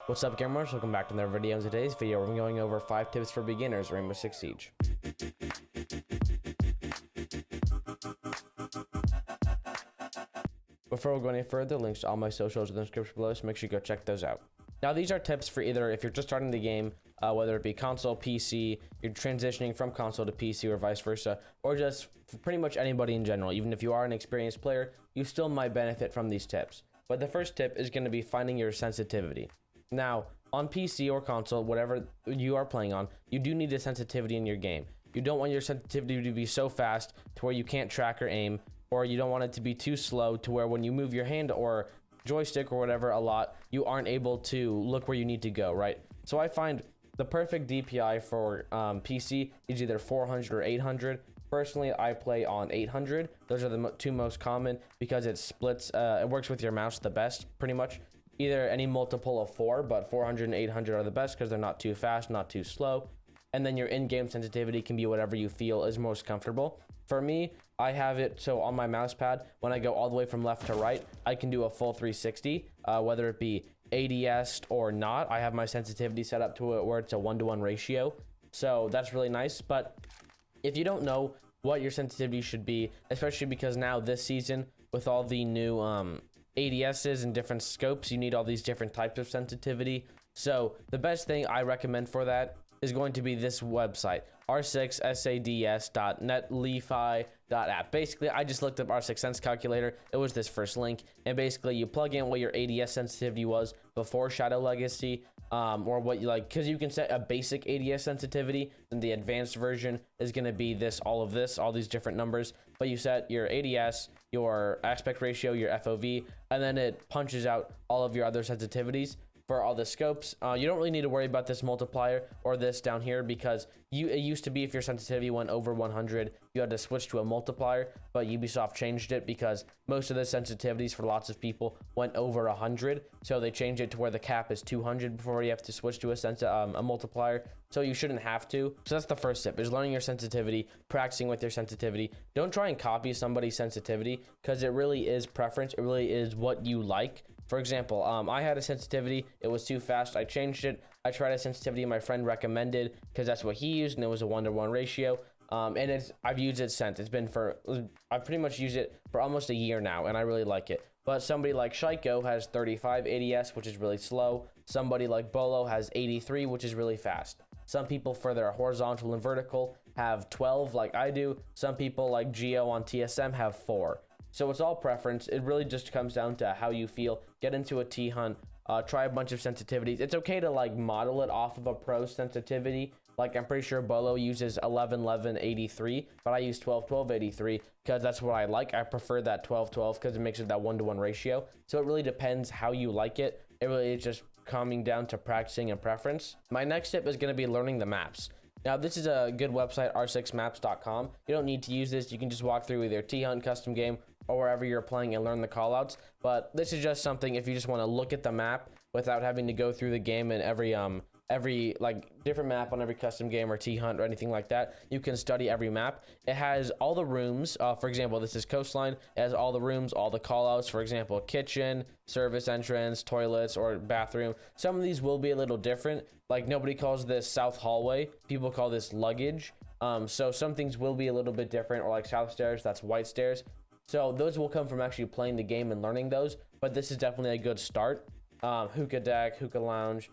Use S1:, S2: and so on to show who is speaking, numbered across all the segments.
S1: What's up, gamers? Welcome back to another video. In today's video, we're going over 5 tips for beginners in Rainbow Six Siege. Before we go any further, links to all my socials in the description below, so make sure you go check those out. Now, these are tips for either if you're just starting the game, whether it be console, PC, you're transitioning from console to PC or vice versa, or just for pretty much anybody in general. Even if you are an experienced player, you still might benefit from these tips. But the first tip is going to be finding your sensitivity. Now, on PC or console, whatever you are playing on, you do need a sensitivity in your game. You don't want your sensitivity to be so fast to where you can't track or aim, or you don't want it to be too slow to where when you move your hand or joystick or whatever a lot, you aren't able to look where you need to go, right? So I find the perfect DPI for PC is either 400 or 800. Personally, I play on 800. Those are the two most common because it splits, it works with your mouse the best, pretty much. Either any multiple of 4, but 400 and 800 are the best because they're not too fast, not too slow. And then your in-game sensitivity can be whatever you feel is most comfortable. For me, I have it so on my mouse pad, when I go all the way from left to right, I can do a full 360, whether it be ADS or not. I have my sensitivity set up to it where it's a 1-to-1 ratio. So that's really nice. But if you don't know what your sensitivity should be, especially because now this season with all the new ADSs and different scopes, you need all these different types of sensitivity. So the best thing I recommend for that is going to be this website, r6sads.netlefi.app. Basically, I just looked up R6 Sense Calculator. It was this first link, and basically you plug in what your ADS sensitivity was before Shadow Legacy, or what you like, because you can set a basic ADS sensitivity, and the advanced version is going to be this, all these different numbers. But you set your ADS, your aspect ratio, your FOV, and then it punches out all of your other sensitivities for all the scopes. You don't really need to worry about this multiplier or this down here because it used to be if your sensitivity went over 100, you had to switch to a multiplier, but Ubisoft changed it because most of the sensitivities for lots of people went over 100. So they changed it to where the cap is 200 before you have to switch to a multiplier. So you shouldn't have to. So that's the first tip, is learning your sensitivity, practicing with your sensitivity. Don't try and copy somebody's sensitivity because it really is preference. It really is what you like. For example, I had a sensitivity, it was too fast, I changed it. I tried a sensitivity my friend recommended because that's what he used, and it was a 1-to-1 ratio. And I've used it since. I've pretty much used it for almost a year now, and I really like it. But somebody like Shaiko has 35 ADS, which is really slow. Somebody like Bolo has 83, which is really fast. Some people for their horizontal and vertical have 12 like I do. Some people like Geo on TSM have 4. So it's all preference. It really just comes down to how you feel. Get into a T-hunt, try a bunch of sensitivities. It's okay to like model it off of a pro sensitivity. Like I'm pretty sure Bolo uses 11-11-83, but I use 12-12-83 because that's what I like. I prefer that 12-12 because it makes it that 1-to-1 ratio. So it really depends how you like it. It really is just coming down to practicing and preference. My next tip is going to be learning the maps. Now, this is a good website, r6maps.com. You don't need to use this. You can just walk through either T-Hunt, custom game, or wherever you're playing and learn the callouts. But this is just something if you just want to look at the map without having to go through the game and every like different map on every custom game or T-Hunt or anything like that. You can study every map. It has all the rooms. For example, this is Coastline. It has all the rooms, all the callouts. For example, kitchen, service entrance, toilets, or bathroom. Some of these will be a little different. Like nobody calls this South Hallway. People call this luggage. So some things will be a little bit different, or like South Stairs, that's White Stairs. So those will come from actually playing the game and learning those, but this is definitely a good start. Hookah deck, hookah lounge.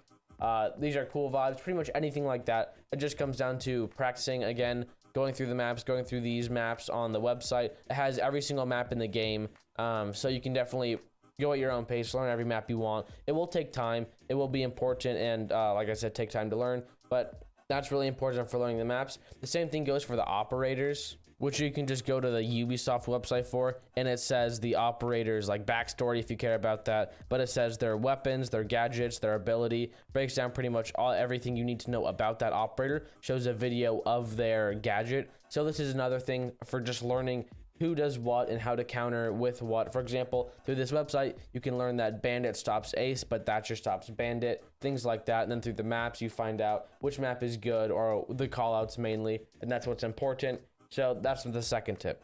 S1: These are cool vibes, pretty much anything like that. It just comes down to practicing again, going through the maps, going through these maps on the website. It has every single map in the game. So you can definitely go at your own pace, learn every map you want. It will take time. It will be important. And like I said, take time to learn, but that's really important for learning the maps. The same thing goes for the operators, which you can just go to the Ubisoft website for, and it says the operators like backstory if you care about that, but it says their weapons, their gadgets, their ability, breaks down pretty much everything you need to know about that operator, shows a video of their gadget. So this is another thing for just learning who does what and how to counter with what. For example, through this website, you can learn that Bandit stops Ace, but Thatcher stops Bandit, things like that. And then through the maps, you find out which map is good, or the callouts mainly, and that's what's important. So that's the second tip.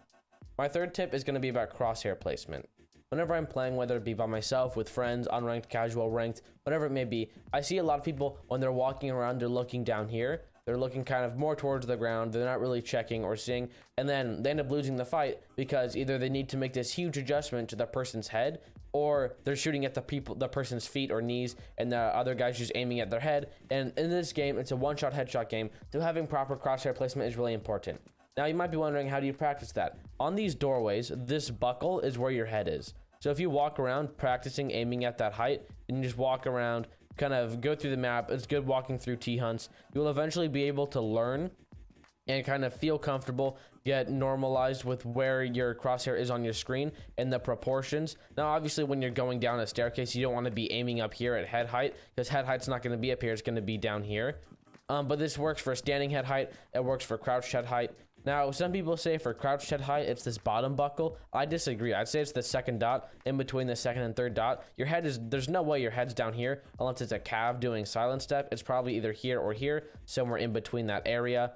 S1: My third tip is going to be about crosshair placement. whenever I'm playing, whether it be by myself, with friends, unranked, casual, ranked, whatever it may be, I see a lot of people when they're walking around, they're looking down here. They're looking kind of more towards the ground. They're not really checking or seeing. And then they end up losing the fight because either they need to make this huge adjustment to the person's head, or they're shooting at the person's feet or knees, and the other guy's just aiming at their head. And in this game, it's a one-shot headshot game, so having proper crosshair placement is really important. Now, you might be wondering, how do you practice that? On these doorways, this buckle is where your head is. So if you walk around practicing aiming at that height, and you just walk around, kind of go through the map, it's good walking through T-hunts, you'll eventually be able to learn and kind of feel comfortable, get normalized with where your crosshair is on your screen and the proportions. Now, obviously, when you're going down a staircase, you don't want to be aiming up here at head height, because head height's not going to be up here, it's going to be down here. But this works for standing head height, it works for crouched head height. Now, some people say for crouched head height, it's this bottom buckle. I disagree. I'd say it's the second dot in between the second and third dot. Your head is, there's no way your head's down here unless it's a cav doing silent step. It's probably either here or here, somewhere in between that area.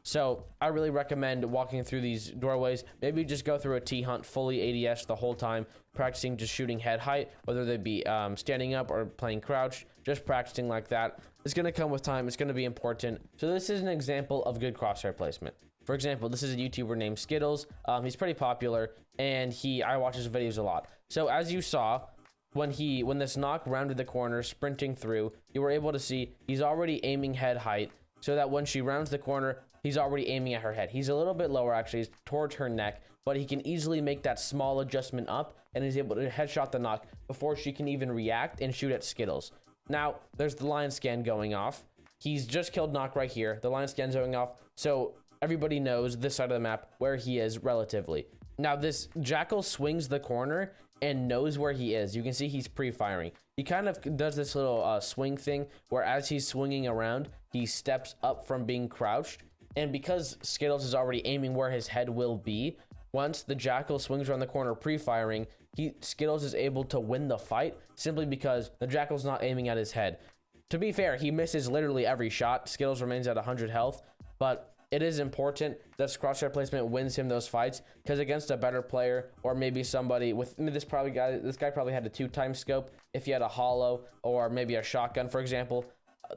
S1: So I really recommend walking through these doorways. Maybe just go through a T-hunt fully ADS the whole time, practicing just shooting head height, whether they be standing up or playing crouch, just practicing like that. It's going to come with time. It's going to be important. So this is an example of good crosshair placement. For example, this is a YouTuber named Skittles. He's pretty popular, and I watch his videos a lot. So as you saw, when this knock rounded the corner, sprinting through, you were able to see he's already aiming head height, so that when she rounds the corner, he's already aiming at her head. He's a little bit lower, actually, he's towards her neck, but he can easily make that small adjustment up, and is able to headshot the knock before she can even react and shoot at Skittles. Now, there's the line scan going off. He's just killed knock right here. The line scan's going off, so everybody knows this side of the map where he is relatively. Now, this Jackal swings the corner and knows where he is. You can see he's pre-firing. He kind of does this little swing thing where as he's swinging around, he steps up from being crouched. And because Skittles is already aiming where his head will be, once the Jackal swings around the corner pre-firing, Skittles is able to win the fight simply because the Jackal's not aiming at his head. To be fair, he misses literally every shot. Skittles remains at 100 health, but it is important that crosshair placement wins him those fights, because against a better player, or maybe somebody with this guy probably had a 2-time scope. If he had a hollow or maybe a shotgun, for example,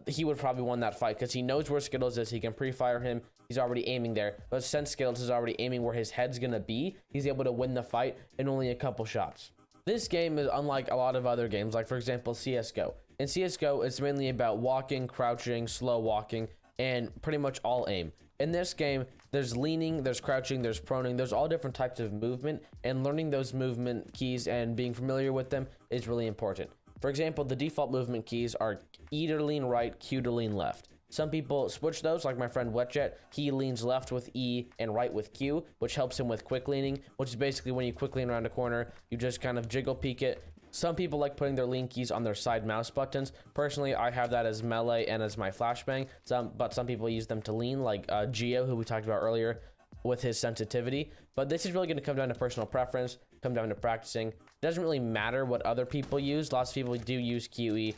S1: he would probably won that fight because he knows where Skittles is. He can pre-fire him. He's already aiming there. But since Skittles is already aiming where his head's gonna be, he's able to win the fight in only a couple shots. This game is unlike a lot of other games, like for example CSGO. In CSGO, it's mainly about walking, crouching, slow walking, and pretty much all aim. In this game, there's leaning, there's crouching, there's proning, there's all different types of movement, and learning those movement keys and being familiar with them is really important. For example, the default movement keys are E to lean right, Q to lean left. Some people switch those, like my friend Wetjet. He leans left with E and right with Q, which helps him with quick leaning, which is basically when you quick lean around a corner, you just kind of jiggle peek it. Some people like putting their lean keys on their side mouse buttons. Personally, I have that as melee and as my flashbang, but some people use them to lean, like Geo, who we talked about earlier, with his sensitivity. But this is really going to come down to personal preference, come down to practicing. It doesn't really matter what other people use. Lots of people do use QE.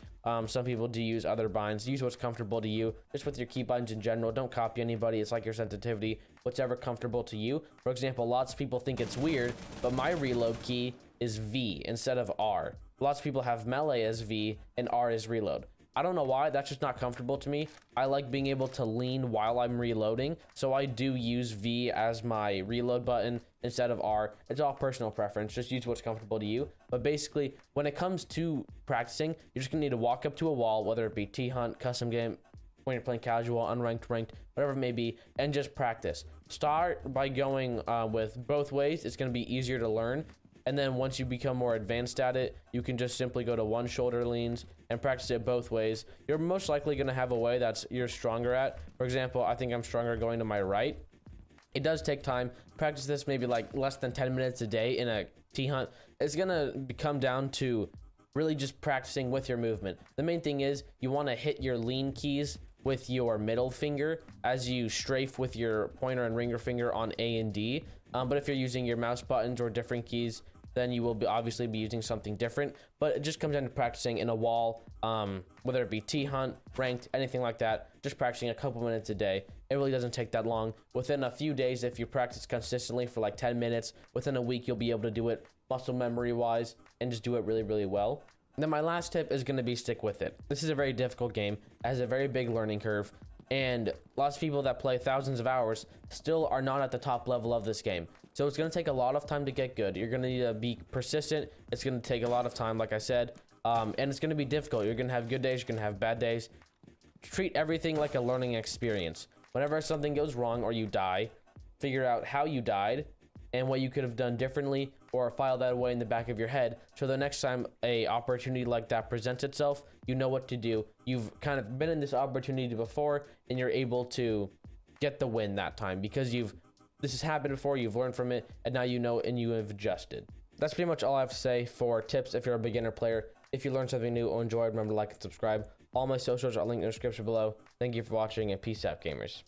S1: Some people do use other binds. Use what's comfortable to you, just with your key binds in general. Don't copy anybody. It's like your sensitivity, whatever comfortable to you. For example, lots of people think it's weird, but my reload key is V instead of R. Lots of people have melee as V and R is reload. I don't know why, that's just not comfortable to me. I like being able to lean while I'm reloading, so I do use V as my reload button instead of R. It's all personal preference, just use what's comfortable to you. But basically, when it comes to practicing, you're just gonna need to walk up to a wall, whether it be T-Hunt, custom game, when you're playing casual, unranked, ranked, whatever it may be, and just practice. Start by going with both ways. It's gonna be easier to learn. And then once you become more advanced at it, you can just simply go to one shoulder leans and practice it both ways. You're most likely going to have a way you're stronger at. For example, I think I'm stronger going to my right. It does take time. Practice this maybe like less than 10 minutes a day in a T-Hunt. It's going to come down to really just practicing with your movement. The main thing is you want to hit your lean keys with your middle finger as you strafe with your pointer and ringer finger on A and D. But if you're using your mouse buttons or different keys, then you will obviously be using something different. But it just comes down to practicing in a wall, whether it be T-Hunt, ranked, anything like that. Just practicing a couple minutes a day. It really doesn't take that long. Within a few days, if you practice consistently for like 10 minutes, within a week, you'll be able to do it muscle memory wise and just do it really, really well. And then my last tip is going to be stick with it. This is a very difficult game. It has a very big learning curve, and lots of people that play thousands of hours still are not at the top level of this game. So it's going to take a lot of time to get good. You're going to need to be persistent. It's going to take a lot of time, like I said, and it's going to be difficult. You're going to have good days. You're going to have bad days. Treat everything like a learning experience. Whenever something goes wrong or you die, figure out how you died and what you could have done differently, or file that away in the back of your head, so the next time a opportunity like that presents itself, you know what to do. You've kind of been in this opportunity before, and you're able to get the win that time because this has happened before, you've learned from it, and now you know and you have adjusted. That's pretty much all I have to say for tips if you're a beginner player. If you learned something new or enjoyed, remember to like and subscribe. All my socials are linked in the description below. Thank you for watching, and peace out, gamers.